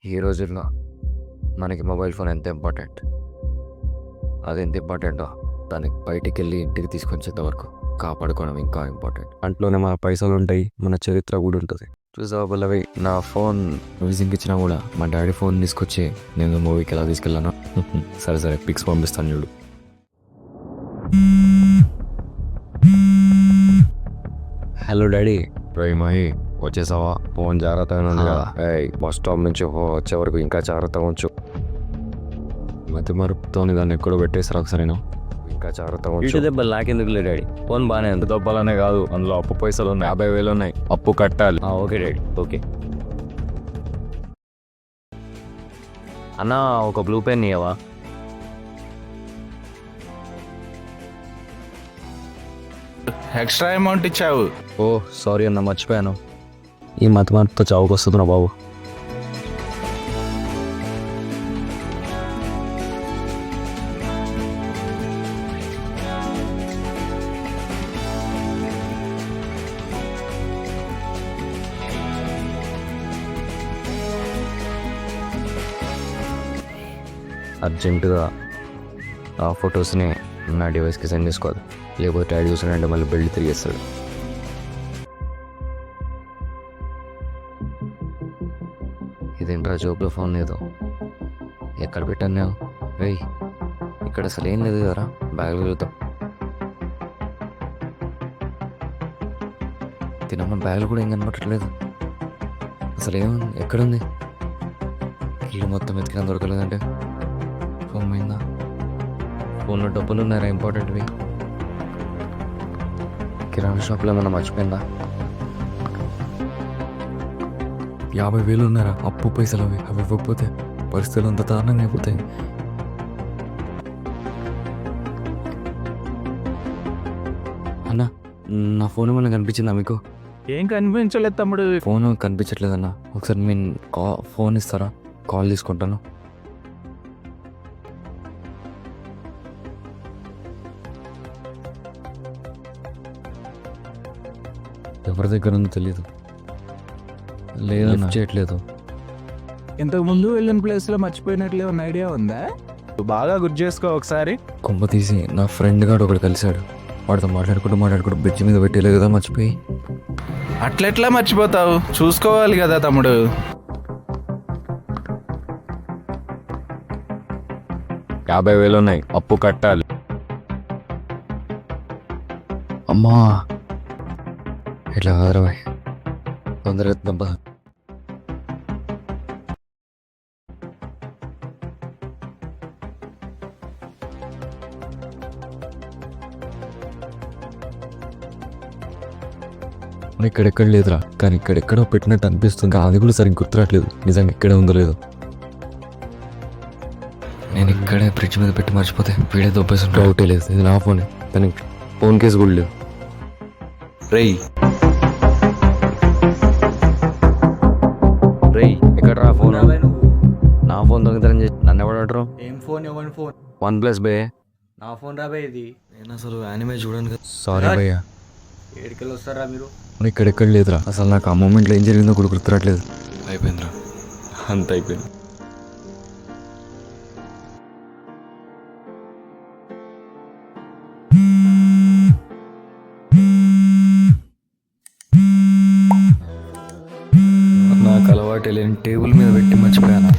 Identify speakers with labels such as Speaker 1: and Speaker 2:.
Speaker 1: ఈ రోజుల్లో మనకి మొబైల్ ఫోన్ ఎంత ఇంపార్టెంట్, అది ఎంత ఇంపార్టెంటో దానికి బయటికి వెళ్ళి ఇంటికి తీసుకొచ్చేంత వరకు కాపాడుకోవడం ఇంకా ఇంపార్టెంట్. అంట్లోనే మన పైసలు ఉంటాయి, మన చరిత్ర కూడా ఉంటుంది. చూసావా పల్లవి, నా ఫోన్ మ్యూజిక్ ఇచ్చినా కూడా మా డాడీ ఫోన్ తీసుకొచ్చి నేను మూవీకి ఎలా తీసుకెళ్ళాను. సరే సరే పిక్స్ పంపిస్తాను చూడు. Hello daddy. ప్రేమాయి వచ్చేసావా? ఫోన్ జాగ్రత్తగా ఉంది కదా. బస్ స్టాప్ నుంచి వచ్చే వరకు ఇంకా జాగ్రత్తగా ఉంచు. మధ్య మరుపుతో దాన్ని ఎక్కడో పెట్టేసారు ఒకసారి. నేను ఇంకా జాగ్రత్తగా ఉంచు.
Speaker 2: ఇటు దెబ్బలు నాకెందుకు లే డాడీ, ఫోన్ బాగానే ఉంది.
Speaker 1: దెబ్బలనే కాదు, అందులో అప్పు పైసలు ఉన్నాయి, 50,000 ఉన్నాయి, అప్పు కట్టాలి.
Speaker 2: Okay daddy, okay. అన్న ఒక బ్లూ పెన్ ఇవ్వవా?
Speaker 3: ఎక్స్ట్రా అమౌంట్ ఇచ్చావు.
Speaker 1: ఓ సారీ అన్న, మర్చిపోయాను. ఈ మతమార్పుతో చావుకు వస్తున్నా బాబు. అర్జెంటుగా ఆ ఫొటోస్ని నా డివైస్కి సెండ్ చేసుకోవాలి, లేకపోతే డాడీ చూసాడంటే మళ్ళీ బిల్డ్ తిరిగేస్తాడు. ఇదేంట్రా జోబులో ఫోన్ లేదు, ఎక్కడ పెట్టాను నేను? ఇక్కడ అసలు ఏం లేదు కదరా, బ్యాగ్లో చూద్దాం. తినమ్మ బ్యాగ్లో కూడా ఏం కనపట్టట్లేదు. అసలు ఏముంది, ఎక్కడుంది? ఇల్లు మొత్తం ఎత్తికినా దొరకలేదంటే ఫోన్ పోయిందా? ఫోన్లో డబ్బులు ఉన్నారా ఇంపార్టెంట్వి? కిరాణా షాప్లో ఏమన్నా మర్చిపోయిందా? 50,000 ఉన్నారా, అప్పు పైసలు. అవి ఇవ్వకపోతే పరిస్థితులు అంత దారుణంగా అయిపోతాయి. అన్నా, నా ఫోన్ ఏమన్నా కనిపించిందా మీకు?
Speaker 3: ఏం కనిపించలేదు తమ్ముడు.
Speaker 1: ఫోన్ కనిపించట్లేదన్నా, ఒకసారి మీ ఫోన్ ఇస్తారా, కాల్ తీసుకుంటాను. ఎవరి దగ్గర ఉందో తెలియదు, లేదన్నా చేయట్లేదు.
Speaker 3: ఇంతకు ముందు వెళ్ళిన ప్లేస్ లో మర్చిపోయినట్లే ఉన్న ఐడియా ఉందా? బాగా గుర్తు చేసుకో ఒకసారి.
Speaker 1: కొంప తీసి నా ఫ్రెండ్ గాడు ఒకడు కలిశాడు, వాడితో మాట్లాడుకుంటూ బ్రిడ్జ్ మీద పెట్టేలే కదా మర్చిపోయి.
Speaker 3: అట్లెట్లా మర్చిపోతావు, చూసుకోవాలి కదా తమ్ముడు.
Speaker 1: యాభై 50,000 ఉన్నాయి, అప్పు కట్టాలి. అమ్మా ఇట్లా కాదురా బాయ్, తొందరగా దెబ్బ. ఇక్కడెక్కడ లేదురా, కానీ ఇక్కడెక్కడో పెట్టినట్టు అనిపిస్తుంది. అది కూడా సరిగ్గా గుర్తురాట్లేదు నిజంగా ఎక్కడ ఉందో లేదో. నేను ఇక్కడే బ్రిడ్జ్ మీద పెట్టి మర్చిపోతే వీడే దొబ్బేసి డౌటే లేదు. ఇది నా ఫోనే, కానీ ఫోన్ కేసు కూడా లేదు.
Speaker 2: రేయ్ రేయ్, ఎక్కడ రా ఫోన్? నా ఫోన్ దొంగతనం చేసి నన్ను ఎవడాడరు?
Speaker 4: ఏం ఫోన్? ఎవరి ఫోన్?
Speaker 1: OnePlus బే.
Speaker 4: నా ఫోన్ రా బే ఇది.
Speaker 1: నేను అసలు యానిమే చూడండి కదా. సారీ భయ్యా.
Speaker 4: ఏడికెళ్ళి వస్తారా మీరు?
Speaker 1: ఇక్కడెక్కడ లేదురా, అసలు నాకు ఆ మూమెంట్లో ఏం జరిగిందో కూడా గుర్తురాట్లేదు. అయిపోయిందిరా, అంత అయిపోయింది. నాకు అలవాటు లేని టేబుల్ మీద పెట్టి మర్చిపోయాను.